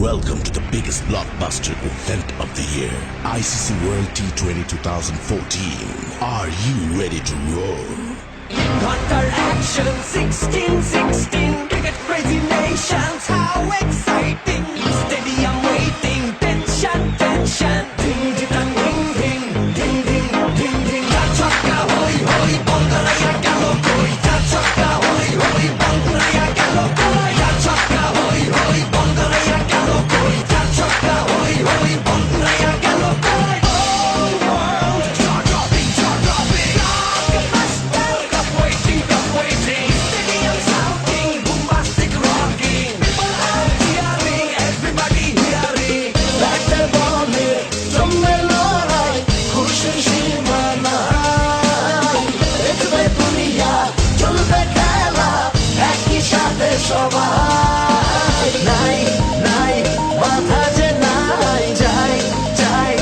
Welcome to the biggest blockbuster event of the year, ICC World T20 2014. Are you ready to roll? Hunter action 16-16 cricket crazy nations, how exciting! Stadium waiting, tension, tension. Ding ding ding ding ding ding ding ding. Chaka hoy hoy, Bangalaya galo koi. Chaka hoy hoy, Bangalaya galo koi. Chaka hoy hoy, Bangalaya galo koi. Chaka hoy hoy, Bangalaya galo koi. Oh world, jaw dropping, jaw dropping. Blockbuster, cup waiting, cup waiting. Stadium shouting, bombastic rocking. People are cheering, everybody hearing. Like the ball, জমে লড়াই, খুশির সীমা নাই। দেখবে দুনিয়া, চলবে খেলা, একই সাথে সবাই। নাই নাই মাথা যে নাই, যাই যাই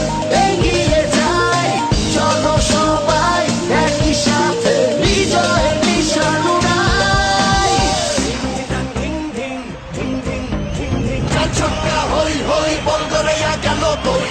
এগিয়ে যাই। চলো সবাই একই সাথে বিজয়ের নিশান উড়াই। ধিং ধিং ধিং ধিং ধিং ধিং। ছক্কা হই হই, বল করে গেল কই।